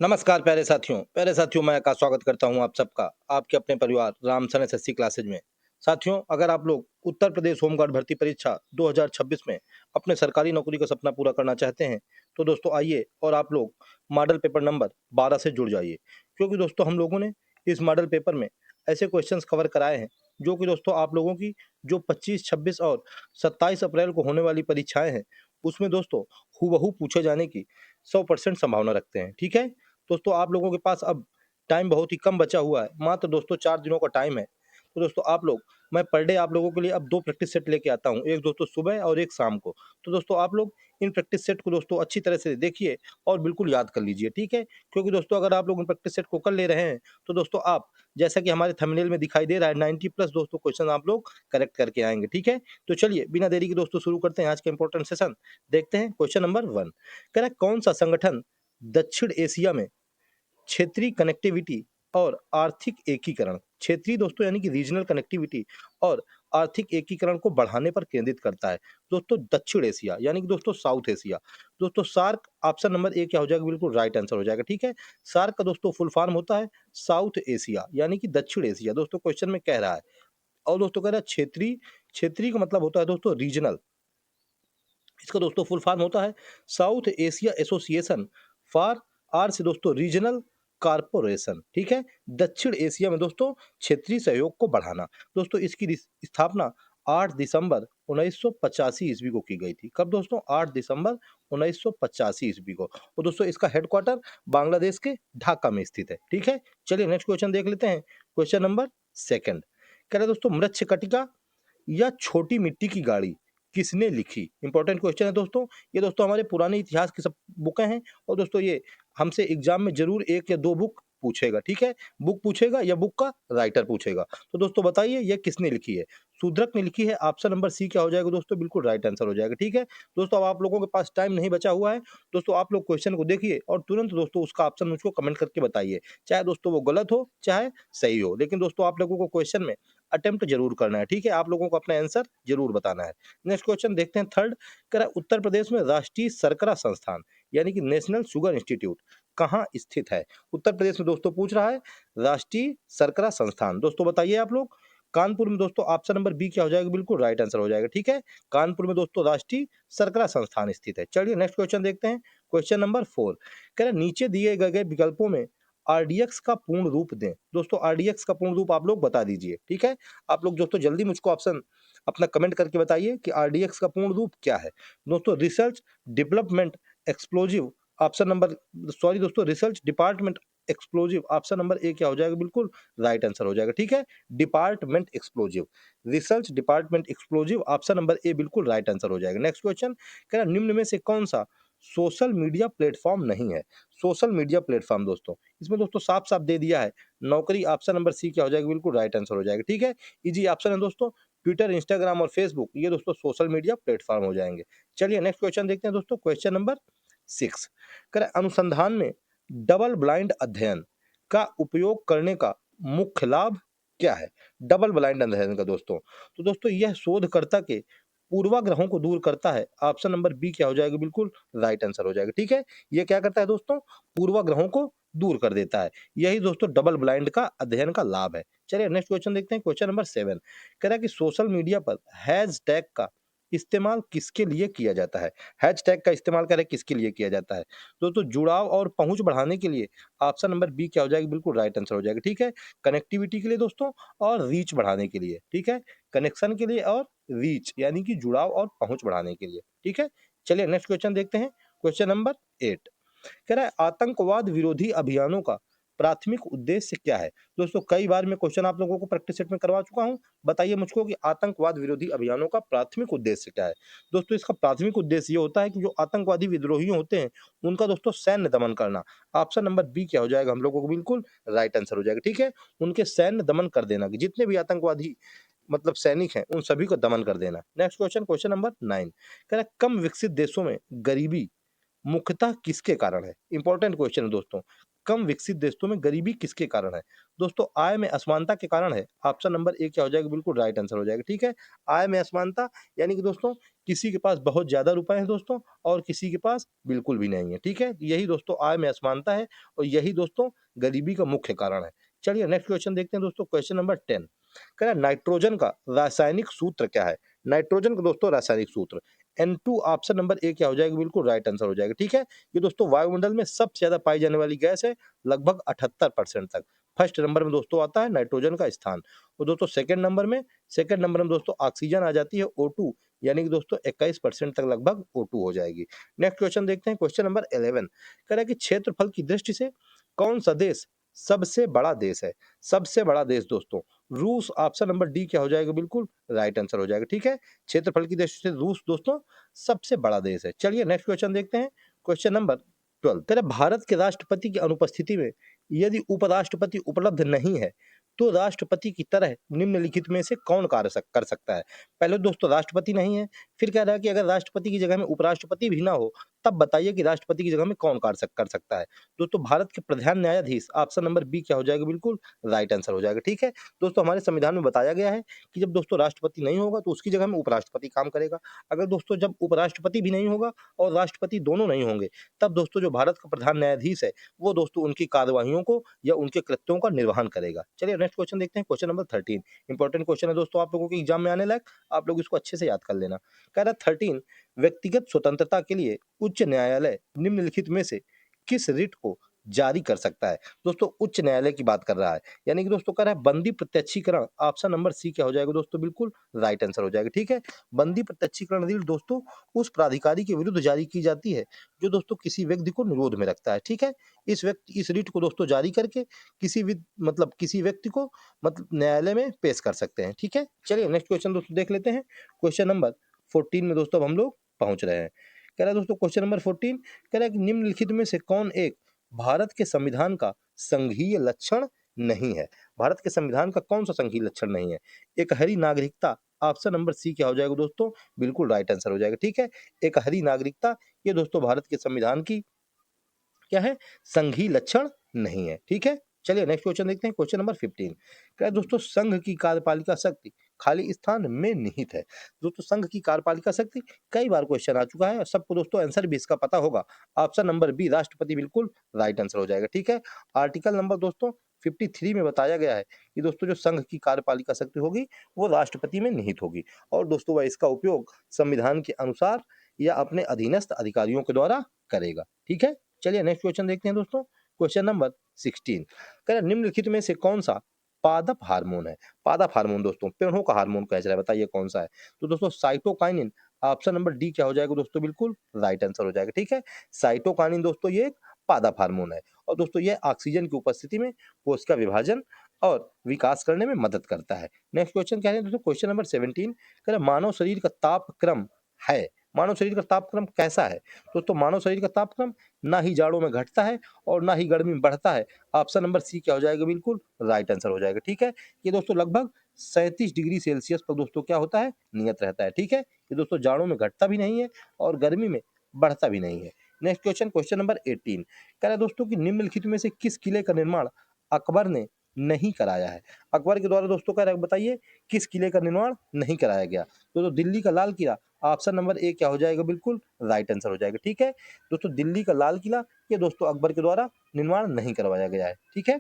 नमस्कार प्यारे साथियों मैं का स्वागत करता हूं आप सबका आपके अपने परिवार रामसन एसएससी क्लासेज में। साथियों, अगर आप लोग उत्तर प्रदेश होमगार्ड भर्ती परीक्षा 2026 में अपने सरकारी नौकरी का सपना पूरा करना चाहते हैं तो दोस्तों आइए और आप लोग मॉडल पेपर नंबर 12 से जुड़ जाइए, क्योंकि दोस्तों हम लोगों ने इस मॉडल पेपर में ऐसे क्वेश्चंस कवर कराए हैं जो कि दोस्तों आप लोगों की जो 25, 26 और 27 अप्रैल को होने वाली परीक्षाएं हैं उसमें दोस्तों हूबहू पूछे जाने की 100% संभावना रखते हैं। ठीक है दोस्तों, आप लोगों के पास अब टाइम बहुत ही कम बचा हुआ है, मात्र दोस्तों 4 दिनों का टाइम है। तो दोस्तों आप लोग मैं पर डे आप लोगों के लिए अब 2 प्रैक्टिस सेट लेके आता हूँ, एक दोस्तों सुबह और एक शाम को। तो दोस्तों आप लोग इन प्रैक्टिस सेट को दोस्तों अच्छी तरह से देखिए और बिल्कुल याद कर लीजिए, ठीक है? क्योंकि दोस्तों अगर आप लोग इन प्रैक्टिस सेट को कर ले रहे हैं, तो दोस्तों आप जैसा कि हमारे थंबनेल में दिखाई दे रहा है 90 प्लस दोस्तों क्वेश्चन आप लोग करेक्ट करके आएँगे, ठीक है? तो चलिए बिना देरी के दोस्तों शुरू करते हैं आज का इम्पोर्टेंट सेशन। देखते हैं क्वेश्चन नंबर 1। कह रहा है कौन सा संगठन दक्षिण एशिया में क्षेत्रीय कनेक्टिविटी और आर्थिक एकीकरण, क्षेत्रीय दोस्तों यानी कि रीजनल कनेक्टिविटी और आर्थिक एकीकरण को बढ़ाने पर केंद्रित करता है। दोस्तों दक्षिण एशिया यानी कि दोस्तों साउथ एशिया। दोस्तों सार्क ऑप्शन नंबर ए क्या हो जाएगा, बिल्कुल राइट आंसर हो जाएगा, ठीक है। सार्क का दोस्तों फुल फॉर्म होता है साउथ एशिया यानी कि दक्षिण एशिया, दोस्तों क्वेश्चन में कह रहा है। और दोस्तों कह रहा है क्षेत्रीय, क्षेत्रीय का मतलब होता है दोस्तों रीजनल, इसका दोस्तों फुल फॉर्म होता है South Asia association for R से दोस्तों रीजनल कारपोरेशन, ठीक है। दक्षिण एशिया में दोस्तों क्षेत्रीय सहयोग को बढ़ाना। दोस्तों इसकी स्थापना 8 दिसंबर 1985 ईस्वी को की गई थी। कब दोस्तों? 8 दिसंबर 1985 ईस्वी को। और दोस्तों इसका हेडक्वार्टर बांग्लादेश के ढाका में स्थित है, ठीक है। चलिए नेक्स्ट क्वेश्चन देख लेते हैं। क्वेश्चन नंबर सेकंड कह रहा है दोस्तों मृच्छकटिका या छोटी मिट्टी की गाड़ी किसने लिखी? इंपॉर्टेंट क्वेश्चन है दोस्तों। ये दोस्तों हमारे पुराने इतिहास की सब बुकें हैं और दोस्तों ये हमसे एग्जाम में जरूर 1 या 2 बुक पूछेगा, ठीक है? बुक पूछेगा या बुक का राइटर पूछेगा। तो दोस्तों बताइए ये किसने लिखी है? शूद्रक ने लिखी है। ऑप्शन नंबर सी क्या हो जाएगा दोस्तों? बिल्कुल राइट आंसर हो जाएगा, ठीक है। दोस्तों अब आप लोगों के पास टाइम नहीं बचा हुआ है। दोस्तों आप लोग क्वेश्चन को देखिए और तुरंत दोस्तों उसका ऑप्शन मुझको कमेंट करके बताइए। चाहे दोस्तों वो गलत हो, चाहे सही हो। लेकिन दोस्तों आप लोगों को क्वेश्चन में अटेम्प्ट जरूर करना है, ठीक है? आप लोगों को अपना आंसर जरूर बताना है। नेक्स्ट क्वेश्चन देखते हैं थर्ड। कह रहा है उत्तर प्रदेश में राष्ट्रीय शर्करा संस्थान यानी कि नेशनल शुगर इंस्टीट्यूट कहाँ स्थित है? उत्तर प्रदेश में दोस्तों पूछ रहा है राष्ट्रीय शर्करा संस्थान। दोस्तों बताइए आप लोग। कानपुर में दोस्तों ऑप्शन नंबर बी क्या हो जाएगा? बिल्कुल राइट आंसर हो जाएगा, ठीक है। कानपुर में दोस्तों राष्ट्रीय शर्करा संस्थान स्थित है। चलिए नेक्स्ट क्वेश्चन देखते हैं। क्वेश्चन नंबर 4 कह रहा है नीचे दिए गए विकल्पों में आरडीएक्स का पूर्ण रूप दें। दोस्तों आरडीएक्स का पूर्ण रूप आप लोग बता दीजिए, ठीक है। आप लोग दोस्तों जल्दी मुझको ऑप्शन अपना कमेंट करके बताइए कि आरडीएक्स का पूर्ण रूप क्या है। दोस्तों research development explosive option number, sorry दोस्तों research department explosive option number A क्या हो जाएगा? बिल्कुल राइट आंसर हो जाएगा, ठीक है। Department explosive, research department explosive option number ए बिल्कुल राइट आंसर हो जाएगा। नेक्स्ट क्वेश्चन कह रहा निम्न में से कौन सा सोशल मीडिया प्लेटफॉर्म नहीं है? सोशल मीडिया प्लेटफॉर्म दोस्तों इसमें दोस्तों साफ साफ दे दिया है नौकरी, ऑप्शन नंबर सी क्या हो जाएगा? बिल्कुल राइट आंसर हो जाएगा, ठीक है। इजी ऑप्शन है दोस्तों। ट्विटर, इंस्टाग्राम और फेसबुक ये दोस्तों सोशल मीडिया प्लेटफॉर्म हो जाएंगे। चलिए नेक्स्ट क्वेश्चन देखते हैं दोस्तों। क्वेश्चन नंबर 6 करें अनुसंधान में डबल ब्लाइंड अध्ययन का उपयोग करने का मुख्य लाभ क्या है? डबल ब्लाइंड अध्ययन का दोस्तों, तो दोस्तों यह शोधकर्ता के पूर्वाग्रहों को दूर करता है। ऑप्शन नंबर बी क्या हो जाएगा? बिल्कुल राइट आंसर हो जाएगा, ठीक है। ये क्या करता है दोस्तों? पूर्वाग्रहों को दूर कर देता है। यही दोस्तों डबल ब्लाइंड का अध्ययन का लाभ है। चलिए नेक्स्ट क्वेश्चन देखते हैं। क्वेश्चन नंबर 7 कह रहा है कि सोशल मीडिया पर हैशटैग का इस्तेमाल किसके लिए किया जाता है? हैशटैग का इस्तेमाल करें किसके लिए किया जाता है? दोस्तों जुड़ाव और पहुंच बढ़ाने के लिए ऑप्शन नंबर बी क्या हो जाएगा? बिल्कुल राइट आंसर हो जाएगा, ठीक है। कनेक्टिविटी के लिए दोस्तों और रीच बढ़ाने के लिए, ठीक है। कनेक्शन के लिए और रीच यानी कि जुड़ाव और पहुंच बढ़ाने के लिए, ठीक है। चलिए नेक्स्ट क्वेश्चन देखते हैं। क्वेश्चन नंबर 8 कह रहा है आतंकवाद विरोधी अभियानों का प्राथमिक उद्देश्य क्या है? दोस्तों कई बार मैं क्वेश्चन आप लोगों को प्रैक्टिस सेट में करवा चुका हूं। बताइए मुझको कि आतंकवाद विरोधी अभियानों का प्राथमिक उद्देश्य क्या है? दोस्तों इसका प्राथमिक उद्देश्य ये होता है कि जो आतंकवादी विद्रोही होते हैं उनका दोस्तों सैन्य दमन करना। ऑप्शन नंबर बी क्या हो जाएगा? हम लोगों को बिल्कुल राइट आंसर हो जाएगा, ठीक है। उनके सैन्य दमन कर देना कि जितने भी आतंकवादी मतलब सैनिक हैं उन सभी को दमन कर देना। नेक्स्ट क्वेश्चन, क्वेश्चन नंबर 9 कह रहा है कम विकसित देशों में गरीबी मुख्यतः किसके कारण है? इंपॉर्टेंट क्वेश्चन है दोस्तों। कम विकसित देशों में गरीबी किसके कारण है? दोस्तों आय में असमानता के कारण है। ऑप्शन नंबर ए क्या हो जाएगा? बिल्कुल राइट आंसर हो जाएगा। ठीक है, आय में असमानता यानी कि दोस्तों किसी के पास बहुत ज्यादा रुपए हैं दोस्तों और किसी के पास बिल्कुल भी नहीं है। ठीक है, यही दोस्तों आय में असमानता है और यही दोस्तों गरीबी का मुख्य कारण है। चलिए नेक्स्ट क्वेश्चन देखते हैं दोस्तों। क्वेश्चन नंबर 10 कह रहा है नाइट्रोजन का रासायनिक सूत्र क्या है? नाइट्रोजन का दोस्तों रासायनिक सूत्र N2। ऑप्शन नंबर ए क्या हो जाएगा? बिल्कुल राइट आंसर हो जाएगा। ठीक है, ये दोस्तों वायुमंडल में सबसे ज्यादा पाई जाने वाली गैस है, लगभग 78% तक। फर्स्ट नंबर में दोस्तों आता है नाइट्रोजन का स्थान और दोस्तों सेकंड नंबर में दोस्तों ऑक्सीजन आ जाती है O2, यानी कि दोस्तों 21% तक लगभग O2 हो जाएगी। नेक्स्ट क्वेश्चन देखते हैं। क्वेश्चन नंबर 11 कह रहा है कि क्षेत्रफल की दृष्टि से कौन सा देश सबसे बड़ा देश है? सबसे बड़ा देश दोस्तों रूस। ऑप्शन नंबर डी क्या हो जाएगा? बिल्कुल राइट आंसर हो जाएगा। ठीक है, क्षेत्रफल की दृष्टि से रूस दोस्तों सबसे बड़ा देश है। चलिए नेक्स्ट क्वेश्चन देखते हैं। क्वेश्चन नंबर 12 तेरा भारत के राष्ट्रपति की अनुपस्थिति में यदि उपराष्ट्रपति उपलब्ध नहीं है तो राष्ट्रपति की तरह निम्नलिखित में से कौन कर सकता है? पहले दोस्तों राष्ट्रपति नहीं है, फिर कह रहा है कि अगर राष्ट्रपति की जगह में उपराष्ट्रपति भी ना हो तब बताइए कि राष्ट्रपति की जगह में कौन कर सकता है? दोस्तों भारत के प्रधान न्यायाधीश। ऑप्शन नंबर बी क्या हो जाएगा? बिल्कुल राइट आंसर हो जाएगा। ठीक है, दोस्तों हमारे संविधान में बताया गया है कि जब दोस्तों राष्ट्रपति नहीं होगा तो उसकी जगह में उपराष्ट्रपति काम करेगा। अगर दोस्तों जब उपराष्ट्रपति भी नहीं होगा और राष्ट्रपति दोनों नहीं होंगे तब दोस्तों जो भारत का प्रधान न्यायाधीश है वो दोस्तों उनकी कार्यवाहियों को या उनके कृत्यों का निर्वहन करेगा। चलिए नेक्स्ट क्वेश्चन देखते हैं। क्वेश्चन नंबर 13 इंपॉर्टेंट क्वेश्चन है दोस्तों, आप लोगों के एग्जाम में आने लायक, आप लोग इसको अच्छे से याद कर लेना। कह रहा है 13 व्यक्तिगत स्वतंत्रता के लिए उच्च न्यायालय निम्नलिखित में से किस रिट को जारी कर सकता है? दोस्तों उच्च न्यायालय की बात कर रहा है, यानी कि दोस्तों कह रहा है बंदी प्रत्यक्षीकरण। ऑप्शन नंबर सी क्या हो जाएगा दोस्तों? बिल्कुल राइट आंसर हो जाएगा। ठीक है, बंदी प्रत्यक्षीकरण रिट दोस्तों उस प्राधिकारी के विरुद्ध जारी की जाती है जो दोस्तों किसी व्यक्ति को निरोध में रखता है। ठीक है, इस रिट को दोस्तों जारी करके किसी व्यक्ति को मतलब न्यायालय में पेश कर सकते हैं। ठीक है, चलिए नेक्स्ट क्वेश्चन दोस्तों देख लेते हैं। क्वेश्चन नंबर 14 में दोस्तों अब हम लोग पहुंच रहे हैं। कह रहा है दोस्तों क्वेश्चन नंबर 14 कह रहा है कि निम्नलिखित में से कौन एक भारत के संविधान का संघीय लक्षण नहीं है? भारत के संविधान का कौन सा संघीय लक्षण नहीं है? एक हरी नागरिकता। ऑप्शन नंबर सी क्या हो जाएगा दोस्तों? बिल्कुल राइट आंसर हो जाएगा। ठीक है, एक हरी नागरिकता ये दोस्तों भारत के संविधान की क्या है? संघीय लक्षण नहीं है। ठीक है, चलिए नेक्स्ट क्वेश्चन देखते हैं। क्वेश्चन नंबर 15 क्या है दोस्तों? संघ की कार्यपालिका शक्ति खाली स्थान में निहित है। दोस्तों संघ की कार्यपालिका शक्ति कई बार क्वेश्चन आ चुका है और सबको दोस्तों आंसर भी इसका पता होगा। ऑप्शन नंबर बी राष्ट्रपति बिल्कुल राइट आंसर हो जाएगा। ठीक है, आर्टिकल नंबर दोस्तों 53 में बताया गया है कि दोस्तों जो संघ की कार्यपालिका शक्ति होगी वो राष्ट्रपति में निहित होगी और दोस्तों वह इसका उपयोग संविधान के अनुसार या अपने अधीनस्थ अधिकारियों के द्वारा करेगा। ठीक है, चलिए नेक्स्ट क्वेश्चन देखते हैं दोस्तों। क्वेश्चन नंबर 16 कह रहा है निम्नलिखित में से कौन सा पादप हार्मोन है? पादप हार्मोन दोस्तों पेड़ों का हार्मोन कहा जा रहा है, बताइए कौन सा है? तो दोस्तों साइटोकाइनिन। ऑप्शन नंबर डी क्या हो जाएगा दोस्तों? बिल्कुल राइट आंसर हो जाएगा। ठीक है, साइटोकाइनिन दोस्तों ये एक पादप हार्मोन है और दोस्तों ये ऑक्सीजन की उपस्थिति में कोशिका विभाजन और विकास करने में मदद करता है। नेक्स्ट क्वेश्चन कह रहे हैं दोस्तों क्वेश्चन नंबर 17 कह रहा है मानव शरीर का तापक्रम है। मानव शरीर का तापक्रम कैसा है? दोस्तों मानव शरीर का तापक्रम ना ही जाड़ों में घटता है और ना ही गर्मी में बढ़ता है। ऑप्शन नंबर सी क्या हो जाएगा? बिल्कुल राइट आंसर हो जाएगा। ठीक है, ये दोस्तों लगभग 37 डिग्री सेल्सियस पर दोस्तों क्या होता है? नियत रहता है। ठीक है, ये दोस्तों जाड़ों में घटता भी नहीं है और गर्मी में बढ़ता भी नहीं है। नेक्स्ट क्वेश्चन क्वेश्चन नंबर 18 कह रहा है दोस्तों कि निम्नलिखित में से किस किले का निर्माण अकबर ने नहीं कराया है? अकबर के द्वारा दोस्तों कह रहा है बताइए किस किले का निर्माण नहीं कराया गया? तो दिल्ली का Lal Qila. Option number A क्या हो जाएगा? बिल्कुल राइट आंसर हो जाएगा। ठीक है, दोस्तों दिल्ली का लाल किला ये दोस्तों अकबर के द्वारा निर्माण नहीं करवाया गया है। ठीक है,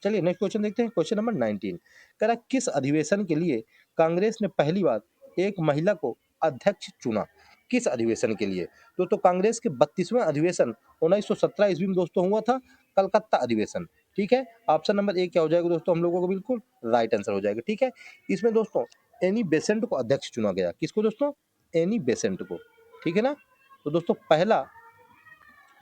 चलिए नेक्स्ट क्वेश्चन देखते हैं। क्वेश्चन नंबर 19 कह रहा है किस अधिवेशन के लिए कांग्रेस ने पहली बार एक महिला को अध्यक्ष चुना? किस अधिवेशन के लिए? दोस्तों कांग्रेस के 32वें अधिवेशन 1917 ईस्वी में दोस्तों हुआ था, कलकत्ता अधिवेशन। ठीक है, ऑप्शन नंबर ए क्या हो जाएगा दोस्तों? हम लोगों को बिल्कुल राइट आंसर हो जाएगा। ठीक है, इसमें दोस्तों एनी बेसेंट को अध्यक्ष चुना गया। किसको दोस्तों? एनी बेसेंट को। ठीक है ना, तो दोस्तों पहला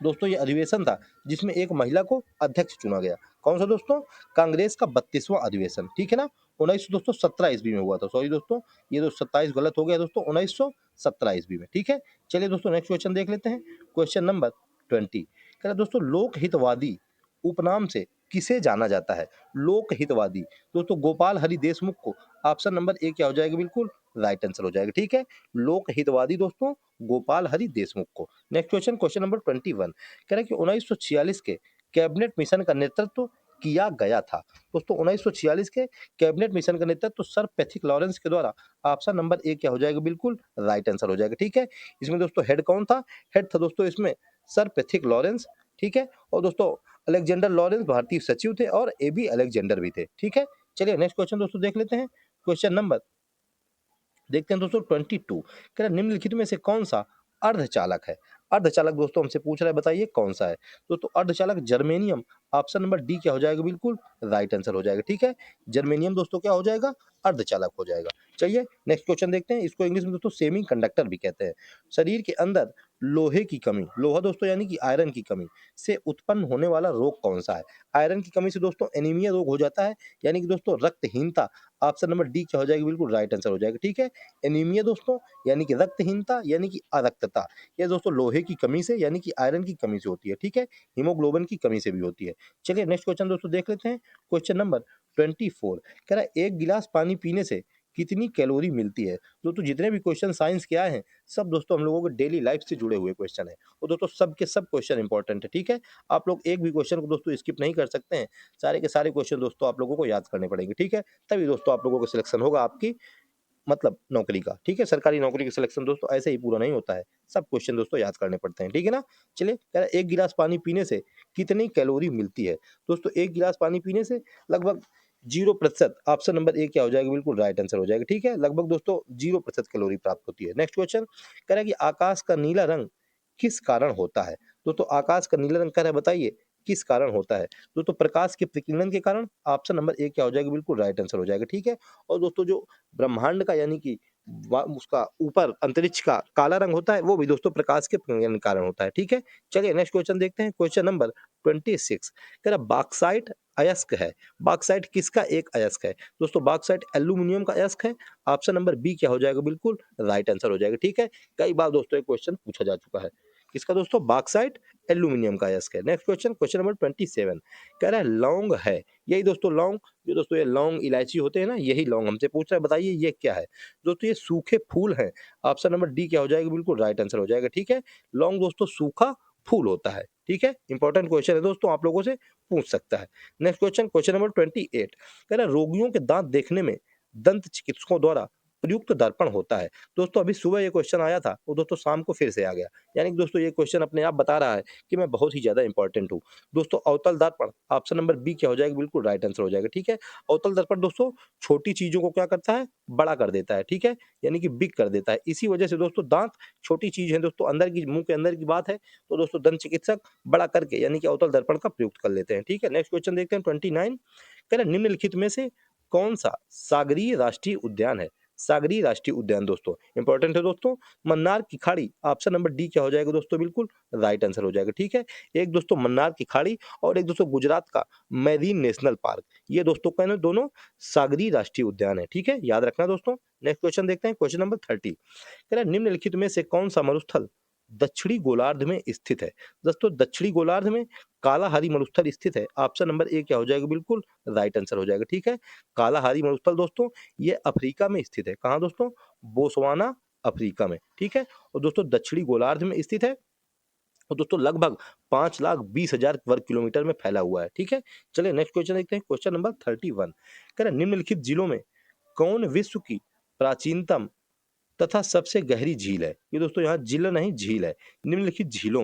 दोस्तों ये अधिवेशन था जिसमें एक महिला को अध्यक्ष चुना गया। कौन सा दोस्तों? कांग्रेस का 32वां अधिवेशन। ठीक है ना, 1917 ईस्वी में हुआ था। सॉरी दोस्तों, ये तो 27 गलत हो गया दोस्तों, 1917 ईस्वी में। ठीक है, चलिए दोस्तों नेक्स्ट क्वेश्चन देख लेते हैं। क्वेश्चन नंबर 20 कह रहा है दोस्तों लोकहितवादी उपनाम से किसे जाना जाता है? लोकहितवादी दोस्तों गोपाल हरि देशमुख को। ऑप्शन नंबर ए क्या हो जाएगा? बिल्कुल राइट आंसर हो जाएगा। ठीक है, लोकहितवादी दोस्तों गोपाल हरि देशमुख को। नेक्स्ट क्वेश्चन क्वेश्चन नंबर 21 कह रहा है कि 1946 के कैबिनेट मिशन का नेतृत्व किया गया था? दोस्तों 1946 के कैबिनेट मिशन का नेतृत्व सर पैथिक लॉरेंस के द्वारा। ऑप्शन नंबर ए क्या हो जाएगा? बिल्कुल राइट आंसर हो जाएगा, ठीक है। इसमें दोस्तों हेड कौन था? हेड था दोस्तों इसमें सर पैथिक लॉरेंस, ठीक है। और दोस्तों अलेक्जेंडर लॉरेंस भारतीय सचिव थे और ए.बी. अलेक्जेंडर भी थे, ठीक है। चलिए नेक्स्ट क्वेश्चन दोस्तों देख लेते हैं। क्वेश्चन नंबर देखते हैं दोस्तों 22। कह रहा है निम्नलिखित में से कौन सा अर्धचालक है? अर्धचालक दोस्तों हमसे पूछ रहा है, बताइए कौन सा है? दोस्तों अर्धचालक जर्मेनियम। ऑप्शन नंबर डी क्या हो जाएगा? बिल्कुल राइट आंसर हो जाएगा, ठीक है। जर्मेनियम दोस्तों क्या हो जाएगा? अर्धचालक हो जाएगा। चलिए नेक्स्ट क्वेश्चन देखते हैं। इसको इंग्लिश में दोस्तों सेमी कंडक्टर भी कहते हैं। शरीर के अंदर लोहे की कमी, लोहा दोस्तों यानी कि आयरन की कमी से उत्पन्न होने वाला रोग कौन सा है? आयरन की कमी से दोस्तों एनीमिया रोग हो जाता है, यानी कि दोस्तों रक्तहीनता। ऑप्शन नंबर डी क्या हो जाएगा? बिल्कुल राइट आंसर हो जाएगा, ठीक है। एनीमिया दोस्तों यानी कि रक्तहीनता यानी कि अरक्तता, ये दोस्तों लोहे की कमी से यानी कि आयरन की कमी से होती है, ठीक है। हीमोग्लोबिन की कमी से भी होती है। चलिए नेक्स्ट क्वेश्चन दोस्तों देख लेते हैं। क्वेश्चन नंबर 24 कह रहा है एक गिलास पानी पीने से कितनी कैलोरी मिलती है? दोस्तों जितने भी क्वेश्चन साइंस के आए हैं सब दोस्तों हम लोगों के डेली लाइफ से जुड़े हुए क्वेश्चन है, और दोस्तों सब के सब क्वेश्चन इंपॉर्टेंट है, ठीक है। आप लोग एक भी क्वेश्चन को दोस्तों स्किप नहीं कर सकते हैं। सारे के सारे क्वेश्चन दोस्तों आप लोगों को याद करने पड़ेंगे, ठीक है। तभी दोस्तों आप लोगों का सिलेक्शन होगा आपकी मतलब नौकरी का, ठीक है। सरकारी नौकरी का सिलेक्शन दोस्तों ऐसे ही पूरा नहीं होता है, सब क्वेश्चन दोस्तों याद करने पड़ते हैं, ठीक है ना। चलिए कह रहा है एक गिलास पानी पीने से कितनी कैलोरी मिलती है? दोस्तों एक गिलास पानी पीने से लगभग 0%। ऑप्शन नंबर ए क्या हो जाएगा? बिल्कुल राइट आंसर हो जाएगा, ठीक है। लगभग दोस्तों 0% कैलोरी प्राप्त होती है। नेक्स्ट क्वेश्चन कह रहा है कि आकाश का नीला रंग किस कारण होता है? दोस्तों आकाश का नीला रंग कह रहा है, बताइए किस कारण होता है? दोस्तों प्रकाश के प्रकीर्णन के कारण। ऑप्शन नंबर ए क्या हो जाएगा? बिल्कुल राइट आंसर हो जाएगा, ठीक है। और दोस्तों जो ब्रह्मांड का यानी कि उसका ऊपर अंतरिक्ष का काला रंग होता है वो भी दोस्तों प्रकाश के प्रकीर्णन के कारण होता है, ठीक है। चलिए नेक्स्ट क्वेश्चन देखते हैं। क्वेश्चन नंबर 26 कह रहा बॉक्साइट अयस्क है। बॉक्साइट किसका एक अयस्क है? दोस्तों बॉक्साइट एल्यूमिनियम का अयस्क है। ऑप्शन नंबर बी क्या हो जाएगा? बिल्कुल राइट आंसर हो जाएगा, ठीक है। कई बार दोस्तों एक क्वेश्चन पूछा जा चुका है। किसका दोस्तों? बॉक्साइट एल्यूमिनियम का अयस्क है। नेक्स्ट क्वेश्चन, क्वेश्चन नंबर 27 कह रहा है लौंग है। यही दोस्तों लौंग, जो दोस्तों ये लौंग इलायची होते हैं ना, यही लौंग हमसे पूछ रहा है, बताइए ये क्या है? दोस्तों ये सूखे फूल हैं। ऑप्शन नंबर डी क्या हो जाएगा? बिल्कुल राइट आंसर हो जाएगा, ठीक है। लौंग दोस्तों सूखा फूल होता है, ठीक है। इंपॉर्टेंट क्वेश्चन है दोस्तों, आप लोगों से पूछ सकता है। नेक्स्ट क्वेश्चन, क्वेश्चन नंबर 28 कह रहा है रोगियों के दांत देखने में दंत चिकित्सकों द्वारा प्रयुक्त दर्पण होता है। दोस्तों अभी सुबह ये क्वेश्चन आया था, वो दोस्तों शाम को फिर से आ गया, यानी कि दोस्तों ये क्वेश्चन अपने आप बता रहा है कि मैं बहुत ही ज्यादा इंपॉर्टेंट हूँ। दोस्तों अवतल दर्पण, ऑप्शन नंबर बी क्या हो जाएगा? बिल्कुल राइट आंसर हो जाएगा, ठीक है। अवतल दर्पण दोस्तों छोटी चीजों को क्या करता है? बड़ा कर देता है, ठीक है, यानी कि बिग कर देता है। इसी वजह से दोस्तों दांत छोटी चीज है दोस्तों, अंदर की मुंह के अंदर की बात है, तो दोस्तों दंत चिकित्सक बड़ा करके यानी कि अवतल दर्पण का प्रयुक्त कर लेते हैं, ठीक है। नेक्स्ट क्वेश्चन देखते हैं 29 कह रहा निम्नलिखित में से कौन सा सागरीय राष्ट्रीय उद्यान है? सागरीय राष्ट्रीय उद्यान दोस्तों इंपॉर्टेंट है दोस्तों, मन्नार की खाड़ी। ऑप्शन नंबर डी क्या हो जाएगा दोस्तों? बिल्कुल राइट आंसर हो जाएगा, ठीक है। एक दोस्तों मन्नार की खाड़ी और एक दोस्तों गुजरात का मैरीन नेशनल पार्क, ये दोस्तों कहने दोनों सागरीय राष्ट्रीय उद्यान है, ठीक है, याद रखना दोस्तों। नेक्स्ट क्वेश्चन देखते हैं। क्वेश्चन नंबर 30 कह रहा है निम्नलिखित में से कौन सा मरुस्थल दक्षिणी गोलार्ध में स्थित है? दोस्तों दक्षिणी गोलार्ध में कालाहारी मरुस्थल स्थित है। ऑप्शन नंबर ए क्या हो जाएगा? बिल्कुल राइट आंसर हो जाएगा, ठीक है। कालाहारी मरुस्थल दोस्तों ये अफ्रीका में स्थित है। कहाँ दोस्तों? बोस्वाना, अफ्रीका में, ठीक है। और दोस्तों दक्षिणी गोलार्ध में स्थित है, और दोस्तों लगभग 5,20,000 वर्ग किलोमीटर में फैला हुआ है, ठीक है। चलिए नेक्स्ट क्वेश्चन देखते हैं। क्वेश्चन नंबर 31 कह रहा है निम्नलिखित जिलों में कौन विश्व की प्राचीनतम तथा सबसे गहरी झील है? ये दोस्तों यहाँ जिला नहीं झील है। निम्नलिखित झीलों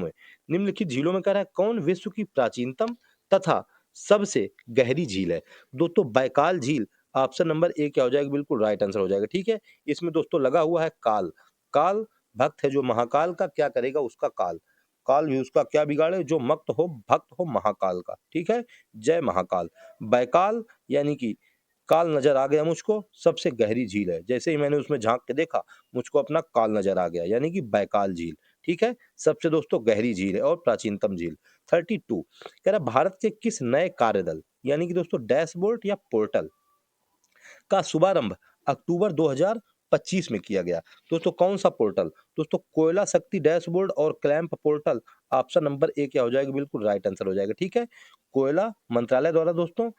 में कह रहा है कौन विश्व की प्राचीनतम तथा सबसे गहरी झील है? दोस्तों बैकाल झील। ऑप्शन नंबर ए क्या हो जाएगा? बिल्कुल राइट आंसर हो जाएगा, ठीक है। इसमें दोस्तों लगा हुआ है काल। काल भक्त है जो महाकाल का, क्या करेगा उसका काल, काल भी उसका क्या बिगाड़े, जो मक्त हो भक्त हो महाकाल का, ठीक है। जय महाकाल। बैकाल यानी कि काल नजर आ गया मुझको, सबसे गहरी झील है। जैसे ही मैंने उसमें झांक के देखा मुझको अपना काल नजर आ गया, यानी कि बैकाल झील, ठीक है। सबसे दोस्तों गहरी झील है और प्राचीनतम झील। 32 कह रहा भारत के किस नए कार्यदल यानी कि दोस्तों डैशबोर्ड या पोर्टल का शुभारंभ अक्टूबर 2025 में किया गया? दोस्तों कौन सा पोर्टल? दोस्तों कोयला शक्ति डैशबोर्ड और clamp portal. Option number A क्या हो जाएगा? बिल्कुल राइट आंसर हो जाएगा, ठीक है। कोयला मंत्रालय द्वारा दोस्तों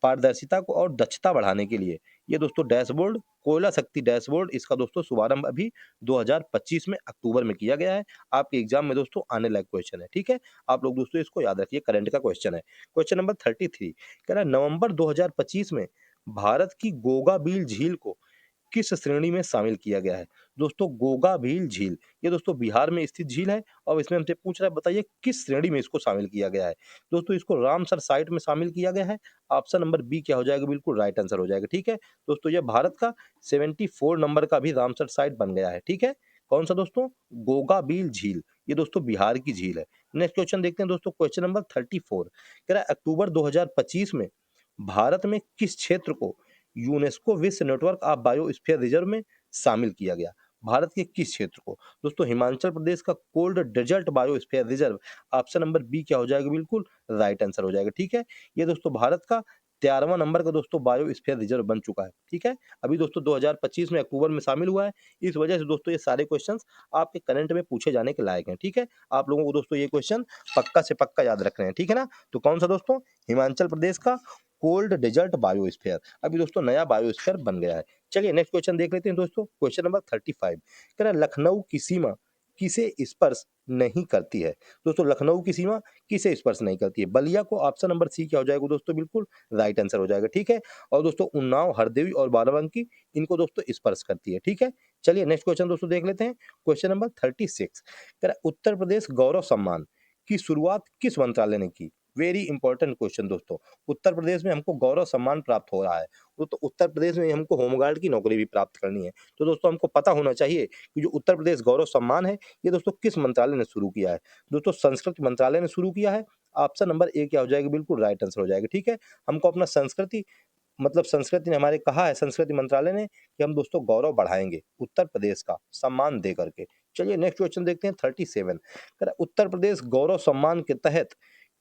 पारदर्शिता को और दक्षता बढ़ाने के लिए ये दोस्तों डैशबोर्ड, कोयला शक्ति डैशबोर्ड, इसका दोस्तों शुभारंभ अभी 2025 में अक्टूबर में किया गया है। आपके एग्जाम में दोस्तों आने लायक क्वेश्चन है, ठीक है? आप लोग दोस्तों इसको याद रखिए, करंट का क्वेश्चन है। क्वेश्चन नंबर 33 कह रहा है नवंबर 2025 में भारत की गोगाबील झील को किस श्रेणी में शामिल किया गया है? दोस्तों गोगाभील झील, ये दोस्तों बिहार में स्थित झील है और इसमें हमसे पूछ रहा है बताइए किस श्रेणी में इसको शामिल किया गया है? दोस्तों इसको रामसर साइट में शामिल किया गया है। ऑप्शन नंबर बी क्या हो जाएगा? बिल्कुल राइट आंसर हो जाएगा, ठीक है? दोस्तों ये भारत का 74 नंबर का भी रामसर साइट बन गया है, ठीक है? कौन सा दोस्तों? गोगाबील झील, ये दोस्तों बिहार की झील है। नेक्स्ट क्वेश्चन देखते हैं दोस्तों, क्वेश्चन नंबर 34 कह रहा है अक्टूबर 2025 में भारत में किस क्षेत्र को यूनेस्को विश्व नेटवर्क ऑफ बायोस्फीयर रिजर्व में शामिल किया गया? भारत के किस क्षेत्र को? दोस्तों हिमाचल प्रदेश का cold desert biosphere reserve, option number B क्या हो जाएगा? बिल्कुल राइट आंसर हो जाएगा, ठीक है? ये दोस्तों भारत का 13वां नंबर का दोस्तों बायोस्फीयर रिजर्व बन चुका है, ठीक है? अभी दोस्तों 2025 में अक्टूबर में शामिल हुआ है। इस वजह से दोस्तों ये सारे क्वेश्चंस आपके करंट में पूछे जाने के लायक हैं, ठीक है? आप लोगों को दोस्तों ये क्वेश्चन पक्का से पक्का याद रखने हैं, ठीक है ना? तो कौन सा दोस्तों? हिमाचल प्रदेश का कोल्ड डेजर्ट बायोस्फीयर, अभी दोस्तों नया बायोस्फीयर बन गया है। चलिए नेक्स्ट क्वेश्चन देख लेते हैं दोस्तों, क्वेश्चन नंबर 35 कह रहा है लखनऊ की सीमा किसे स्पर्श नहीं करती है? दोस्तों लखनऊ की सीमा किसे स्पर्श नहीं करती है? बलिया को, ऑप्शन नंबर सी क्या हो जाएगा दोस्तों? बिल्कुल राइट आंसर हो जाएगा, ठीक है? और दोस्तों उन्नाव, हरदेवी और बाराबंकी इनको दोस्तों स्पर्श करती है, ठीक है? चलिए नेक्स्ट क्वेश्चन दोस्तों देख लेते हैं, क्वेश्चन नंबर 36 कह रहा है उत्तर प्रदेश गौरव सम्मान की शुरुआत किस मंत्रालय ने की? वेरी इंपॉर्टेंट क्वेश्चन दोस्तों। उत्तर प्रदेश में हमको गौरव सम्मान प्राप्त हो रहा है, वो तो उत्तर प्रदेश में हमको होमगार्ड की नौकरी भी प्राप्त करनी है। तो दोस्तों हमको पता होना चाहिए कि जो उत्तर प्रदेश गौरव सम्मान है, ये दोस्तों किस मंत्रालय ने शुरू किया है? दोस्तों संस्कृति मंत्रालय ने शुरू किया है। ऑप्शन नंबर ए क्या हो जाएगा? बिल्कुल राइट आंसर हो जाएगा, ठीक है? हमको अपना संस्कृति, मतलब संस्कृति ने हमारे कहा है, संस्कृति मंत्रालय ने, कि हम दोस्तों गौरव बढ़ाएंगे उत्तर प्रदेश का सम्मान दे करके। चलिए नेक्स्ट क्वेश्चन देखते हैं 37 कह रहा है, उत्तर प्रदेश गौरव सम्मान के तहत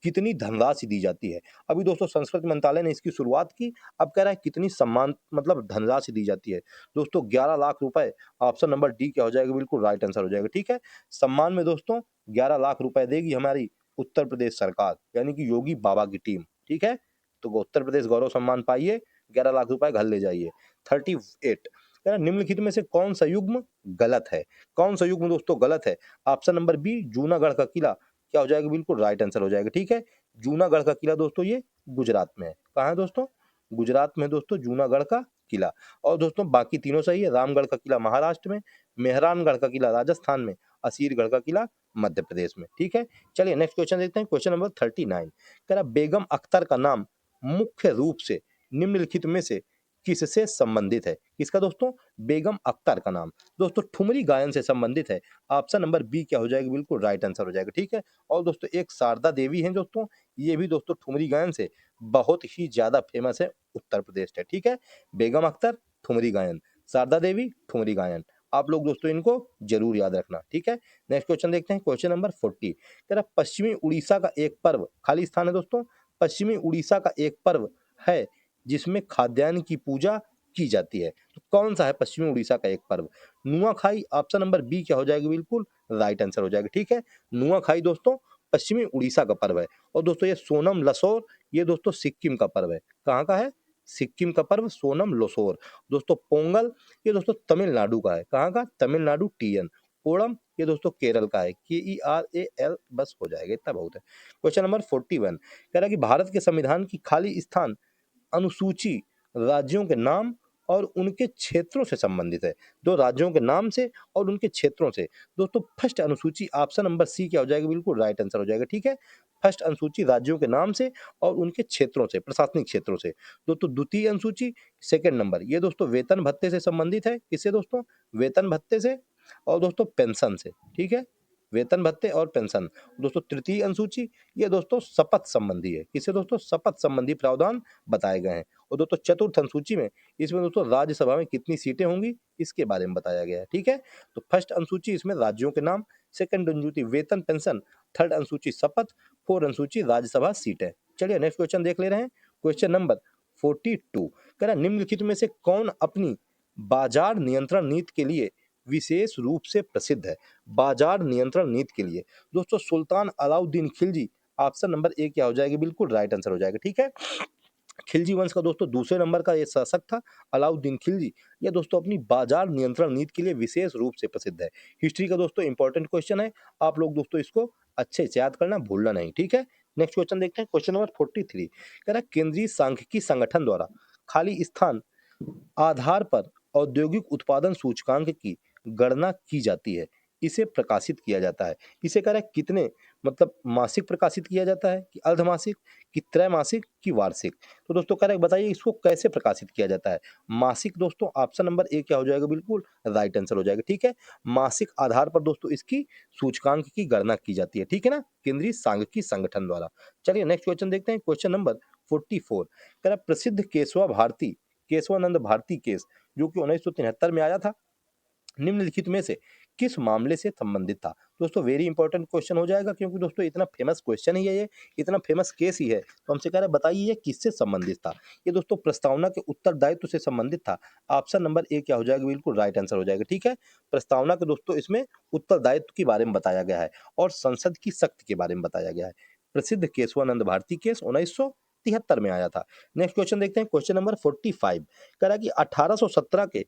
कितनी धनराशि दी जाती है? अभी दोस्तों संस्कृति मंत्रालय ने इसकी शुरुआत की, अब कह रहा है कितनी सम्मान, मतलब धनराशि दी जाती है? दोस्तों 11 लाख रुपए, ऑप्शन नंबर डी क्या हो जाएगा? बिल्कुल राइट आंसर हो जाएगा, ठीक है? सम्मान में दोस्तों 11 लाख रुपए देगी हमारी उत्तर प्रदेश सरकार, यानी कि योगी बाबा की टीम, ठीक है? तो उत्तर प्रदेश गौरव सम्मान पाइए, 11 लाख रुपए घर ले जाइए। 38 कह रहा है, निम्नलिखित में से कौन सा युग्म गलत है? कौन सा युग्म दोस्तों गलत है? ऑप्शन नंबर बी जूनागढ़ का किला क्या हो जाएगा? बिल्कुल राइट आंसर हो जाएगा, ठीक है? जूनागढ़ का किला दोस्तों ये गुजरात में है। कहाँ है दोस्तों? गुजरात में दोस्तों जूनागढ़ का किला। और दोस्तों बाकी तीनों सही है। रामगढ़ का किला महाराष्ट्र में, मेहरानगढ़ का किला राजस्थान में, असीरगढ़ का किला मध्य प्रदेश में, ठीक है? चलिए नेक्स्ट क्वेश्चन देखते हैं, क्वेश्चन नंबर 39 कह रहा बेगम अख्तर का नाम मुख्य रूप से निम्नलिखित में से किससे संबंधित है? किसका दोस्तों? बेगम अख्तर का नाम दोस्तों ठुमरी गायन से संबंधित है। ऑप्शन नंबर बी क्या हो जाएगा? बिल्कुल राइट आंसर हो जाएगा, ठीक है? और दोस्तों एक शारदा देवी हैं दोस्तों, ये भी दोस्तों ठुमरी गायन से बहुत ही ज्यादा फेमस है उत्तर प्रदेश से, ठीक है? बेगम अख्तर ठुमरी गायन, शारदा देवी ठुमरी गायन, आप लोग दोस्तों इनको जरूर याद रखना, ठीक है? नेक्स्ट क्वेश्चन देखते हैं, क्वेश्चन नंबर 40 कह रहा पश्चिमी उड़ीसा का एक पर्व, खाली स्थान है दोस्तों, पश्चिमी उड़ीसा का एक पर्व है जिसमें खाद्यान्न की पूजा की जाती है, तो कौन सा है पश्चिमी उड़ीसा का एक पर्व? नुआखाई, ऑप्शन नंबर बी क्या हो जाएगा? बिल्कुल राइट आंसर हो जाएगा, ठीक है? नुआखाई दोस्तों पश्चिमी उड़ीसा का पर्व है। और दोस्तों ये सोनम लसोर, ये दोस्तों सिक्किम का पर्व है। कहाँ का है? सिक्किम का पर्व सोनम लोसोर। दोस्तों पोंगल, ये दोस्तों तमिलनाडु का है। कहाँ का? तमिलनाडु टीएन। ओणम ये दोस्तों केरल का है, KERAL, बस हो जाएगा, इतना बहुत है। क्वेश्चन नंबर 41 कह रहा है कि भारत के संविधान की खाली स्थान अनुसूची राज्यों के नाम और उनके क्षेत्रों से संबंधित है। दो राज्यों के नाम से और उनके क्षेत्रों से। दोस्तों फर्स्ट अनुसूची, ऑप्शन नंबर सी क्या हो जाएगा? बिल्कुल राइट आंसर हो जाएगा, ठीक है? फर्स्ट अनुसूची राज्यों के नाम से और उनके क्षेत्रों से, प्रशासनिक क्षेत्रों से। दोस्तों द्वितीय अनुसूची सेकंड नंबर, ये दोस्तों वेतन भत्ते से संबंधित है। किससे दोस्तों? वेतन भत्ते से और दोस्तों पेंशन से, ठीक है? वेतन भत्ते और पेंशन। दोस्तों तृतीय अनुसूची, ये दोस्तों शपथ संबंधी है। किससे दोस्तों? शपथ संबंधी प्रावधान बताए गए हैं। और दोस्तों चतुर्थ अनुसूची में, इसमें दोस्तों राज्यसभा में कितनी सीटें होंगी इसके बारे में बताया गया है, ठीक है? तो फर्स्ट अनुसूची इसमें राज्यों के नाम, सेकंड अनुसूची वेतन पेंशन, थर्ड अनुसूची शपथ, फोर्थ अनुसूची राज्यसभा सीटें। चलिए नेक्स्ट क्वेश्चन देख ले रहे हैं, क्वेश्चन नंबर 42 कह रहा निम्नलिखित में से कौन अपनी बाजार नियंत्रण नीति के लिए विशेष रूप से प्रसिद्ध है? बाजार नियंत्रण नीति के लिए दोस्तों सुल्तान Alauddin Khilji, option number A क्या हो जाएगा? बिल्कुल राइट आंसर हो जाएगा, ठीक है? खिलजी वंश का दोस्तों दूसरे नंबर का ये शासक था अलाउद्दीन खिलजी। ये दोस्तों अपनी बाजार नियंत्रण नीति के लिए विशेष रूप से प्रसिद्ध है। हिस्ट्री का दोस्तों इंपॉर्टेंट क्वेश्चन है, आप लोग दोस्तों इसको अच्छे से याद करना, भूलना नहीं, ठीक है। नेक्स्ट क्वेश्चन देखते हैं, क्वेश्चन नंबर 43 कह रहा है केंद्रीय सांख्यिकी संगठन द्वारा खाली स्थान आधार पर औद्योगिक उत्पादन सूचकांक की गणना की जाती है, इसे प्रकाशित किया जाता है। इसे कह रहा है कितने मतलब मासिक प्रकाशित किया जाता है, कि अर्धमासिक, कि त्रैमासिक, कि वार्षिक। तो दोस्तों कह रहा है बताइए इसको कैसे प्रकाशित किया जाता है। मासिक दोस्तों ऑप्शन नंबर ए क्या हो जाएगा, बिल्कुल राइट आंसर हो जाएगा, ठीक है। मासिक आधार पर दोस्तों इसकी सूचकांक की गणना की जाती है, ठीक है ना, केंद्रीय सांख्यिकी संगठन द्वारा। चलिए नेक्स्ट क्वेश्चन देखते हैं, क्वेश्चन नंबर 44 कह रहा है प्रसिद्ध केशवा भारती केशवानंद भारती केस जो कि 1973 में आया था, निम्नलिखित में से किस मामले से संबंधित था। दोस्तों वेरी इंपॉर्टेंट क्वेश्चन हो जाएगा, क्योंकि दोस्तों इतना फेमस क्वेश्चन ही है, ये इतना फेमस केस ही है, तो हमसे कह रहा है बताइए ये किससे संबंधित था। ये दोस्तों प्रस्तावना के उत्तरदायित्व से संबंधित था। ऑप्शन नंबर ए क्या हो जाएगा, बिल्कुल राइट आंसर हो जाएगा, ठीक है। प्रस्तावना के दोस्तों इसमें उत्तरदायित्व के बारे में बताया गया है और संसद की शक्ति के बारे में बताया गया है। प्रसिद्ध केशवानंद भारती केस 1973 में आया था। नेक्स्ट क्वेश्चन देखते हैं, क्वेश्चन नंबर 45 कह रहा है कि 1817 के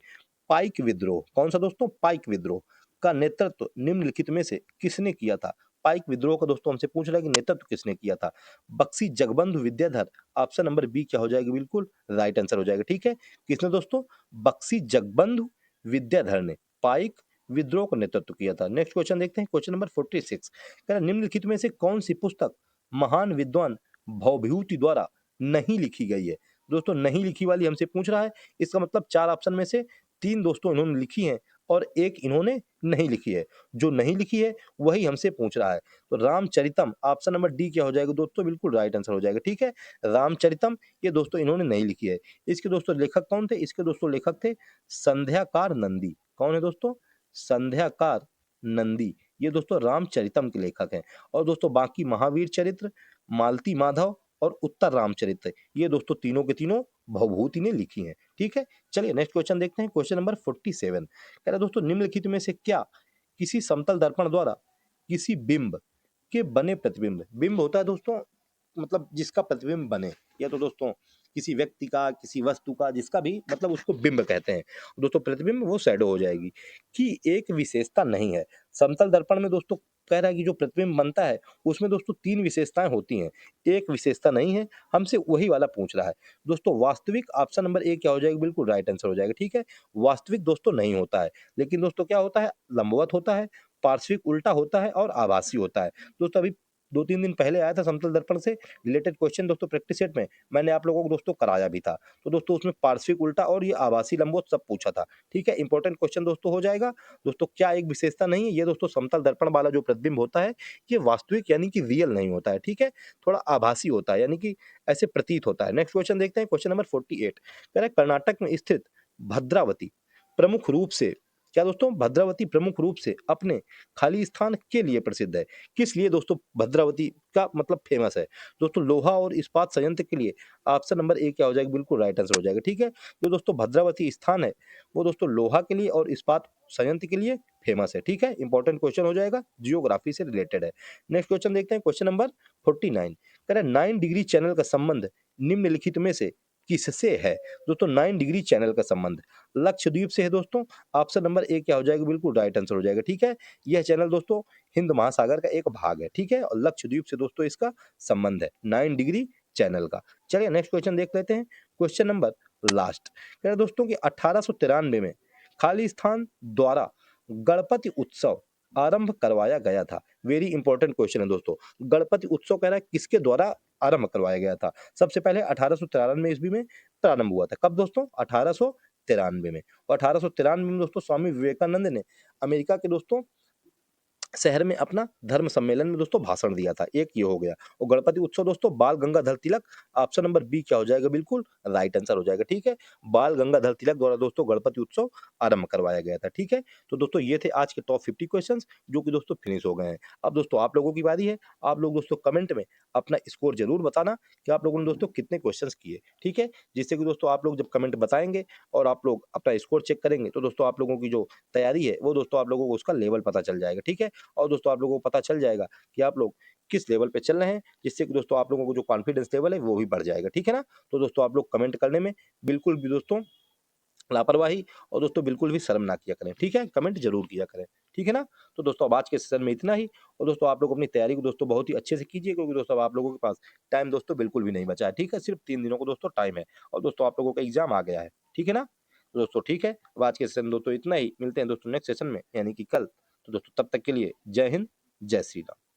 पाइक विद्रोह, कौन सा दोस्तों, पाइक विद्रोह का नेतृत्व निम्नलिखित में से किसने किया था। पाइक विद्रोह का दोस्तों हमसे पूछ रहा है कि नेतृत्व किसने किया था। Bakshi Jagabandhu Vidyadhar, option number B क्या हो जाएगा, बिल्कुल राइट आंसर हो जाएगा, ठीक है। किसने दोस्तों, बक्सी जगबंधु विद्याधर ने पाइक विद्रोह का नेतृत्व किया था। नेक्स्ट क्वेश्चन देखते हैं, क्वेश्चन नंबर 46 कह रहा है, निम्नलिखित में से कौन सी पुस्तक महान विद्वान भवभूति द्वारा नहीं लिखी गई है। दोस्तों नहीं लिखी वाली हमसे पूछ रहा है, इसका मतलब चार ऑप्शन में से तीन दोस्तों इन्होंने लिखी है और एक इन्होंने नहीं लिखी है। जो नहीं लिखी है वही हमसे पूछ रहा है। तो रामचरितम, ऑप्शन नंबर डी क्या हो जाएगा दोस्तों, बिल्कुल राइट आंसर हो जाएगा, ठीक है। रामचरितम ये दोस्तों इन्होंने नहीं लिखी है। इसके दोस्तों लेखक कौन थे, इसके दोस्तों लेखक थे संध्याकार नंदी। कौन है दोस्तों, संध्याकार नंदी, ये दोस्तों रामचरितम के लेखक हैं। और दोस्तों बाकी महावीर चरित्र, मालती माधव और उत्तर रामचरित्र, ये दोस्तों तीनों के तीनों भवभूति ने लिखी हैं, ठीक है। चलिए नेक्स्ट क्वेश्चन देखते हैं, क्वेश्चन नंबर 47 कह रहा है दोस्तों निम्नलिखित में से क्या किसी समतल दर्पण द्वारा किसी बिंब के बने प्रतिबिंब, बिंब होता है दोस्तों मतलब जिसका प्रतिबिंब बने, या तो दोस्तों किसी व्यक्ति का, किसी वस्तु का, जिसका भी मतलब उसको बिंब कहते हैं। दोस्तों प्रतिबिंब वो शैडो हो जाएगी, कि एक विशेषता नहीं है। समतल दर्पण में दोस्तों कह रहा है कि जो प्रतिबिंब बनता है उसमें दोस्तों तीन विशेषताएं होती हैं, एक विशेषता नहीं है, हमसे वही वाला पूछ रहा है। दोस्तों वास्तविक, ऑप्शन नंबर ए क्या हो जाएगा, बिल्कुल राइट आंसर हो जाएगा, ठीक है। वास्तविक दोस्तों नहीं होता है, लेकिन दोस्तों क्या होता है, लंबवत होता है, पार्श्विक उल्टा होता है और आभासी होता है। दोस्तों अभी 2-3 दिन पहले आया था समतल दर्पण से रिलेटेड क्वेश्चन दोस्तों प्रैक्टिस सेट में, मैंने आप लोगों को दोस्तों कराया भी था। तो दोस्तों उसमें पार्श्विक उल्टा और ये आभासी लंबवत सब पूछा था, ठीक है। इंपॉर्टेंट क्वेश्चन दोस्तों हो जाएगा। दोस्तों क्या एक विशेषता नहीं है, ये दोस्तों समतल दर्पण वाला जो प्रतिबिंब होता है ये वास्तविक यानी कि रियल नहीं होता है, ठीक है, थोड़ा आभासी होता है, यानी कि ऐसे प्रतीत होता है। नेक्स्ट क्वेश्चन देखते हैं, क्वेश्चन नंबर 48 कह रहा है कर्नाटक में स्थित भद्रावती प्रमुख रूप से, क्या दोस्तों, भद्रावती प्रमुख रूप से अपने खाली स्थान के लिए प्रसिद्ध है। किस लिए दोस्तों भद्रावती का मतलब फेमस है। दोस्तों लोहा और इस्पात संयंत्र के लिए, ऑप्शन नंबर ए क्या हो जाएगा, बिल्कुल राइट आंसर हो जाएगा, ठीक है। जो दोस्तों भद्रावती स्थान है वो दोस्तों लोहा के लिए और इस्पात संयंत्र के लिए फेमस है, ठीक है। इंपॉर्टेंट क्वेश्चन हो जाएगा, जियोग्राफी से रिलेटेड है। नेक्स्ट क्वेश्चन देखते हैं, क्वेश्चन नंबर 49 कह रहा है 9 डिग्री चैनल का संबंध निम्नलिखित में से किससे है। दोस्तों 9 डिग्री चैनल का संबंध लक्षद्वीप से है दोस्तों, ऑप्शन नंबर ए क्या हो जाएगा, बिल्कुल राइट आंसर हो जाएगा, ठीक है। यह चैनल दोस्तों हिंद महासागर का एक भाग है, ठीक है, और लक्षद्वीप से दोस्तों इसका संबंध है 9 डिग्री चैनल का। चलिए नेक्स्ट क्वेश्चन देख लेते हैं, क्वेश्चन नंबर लास्ट कह रहा है दोस्तों कि 1893 में खाली स्थान द्वारा गणपति उत्सव आरंभ करवाया गया था। वेरी इंपॉर्टेंट क्वेश्चन है दोस्तों, गणपति उत्सव कह रहा है किसके द्वारा आरंभ करवाया गया था। सबसे पहले 1893 ईस्वी में प्रारंभ हुआ था, कब दोस्तों, 1893 में। और 1893 में दोस्तों स्वामी विवेकानंद ने अमेरिका के दोस्तों शहर में अपना धर्म सम्मेलन में दोस्तों भाषण दिया था, एक ये हो गया। और गणपति उत्सव दोस्तों बाल Gangadhar Tilak, option number B क्या हो जाएगा, बिल्कुल राइट आंसर हो जाएगा, ठीक है। बाल गंगाधर तिलक द्वारा दोस्तों गणपति उत्सव आरंभ करवाया गया था, ठीक है। तो दोस्तों ये थे आज के टॉप 50 क्वेश्चंस जो कि दोस्तों फिनिश हो गए हैं। अब दोस्तों आप लोगों की बारी है, आप लोग दोस्तों कमेंट में अपना स्कोर जरूर बताना कि आप लोगों ने दोस्तों कितने क्वेश्चन किए, ठीक है। जिससे कि दोस्तों आप लोग जब कमेंट बताएंगे और आप लोग अपना स्कोर चेक करेंगे तो दोस्तों आप लोगों की जो तैयारी है वो दोस्तों आप लोगों को उसका लेवल पता चल जाएगा, ठीक है। और दोस्तों आप लोगों को पता चल जाएगा कि आप लोग किस लेवल पे चल रहे हैं, जिससे कि दोस्तों आप लोगों को जो कॉन्फिडेंस लेवल है वो भी बढ़ जाएगा, ठीक है ना? तो दोस्तों आप लोग कमेंट करने में बिल्कुल भी दोस्तों लापरवाही और दोस्तों बिल्कुल भी शर्म ना किया करें, ठीक है? कमेंट ज़रूर किया करें, ठीक है ना? तो दोस्तों अब आज के सेशन में इतना ही और दोस्तों आप लोग अपनी तैयारी को दोस्तों बहुत ही अच्छे से कीजिए क्योंकि दोस्तों अब आप लोगों के पास टाइम दोस्तों बिल्कुल भी नहीं बचा है, ठीक है? सिर्फ़ 3 दिनों को दोस्तों टाइम है और दोस्तों आप लोगों का एग्ज़ाम आ गया है, ठीक है ना? तो दोस्तों ठीक है, अब आज के सेशन दोस्तों इतना ही, मिलते हैं दोस्तों नेक्स्ट सेशन में यानी कि कल। तो दोस्तों तब तक के लिए जय हिंद, जय श्री राम।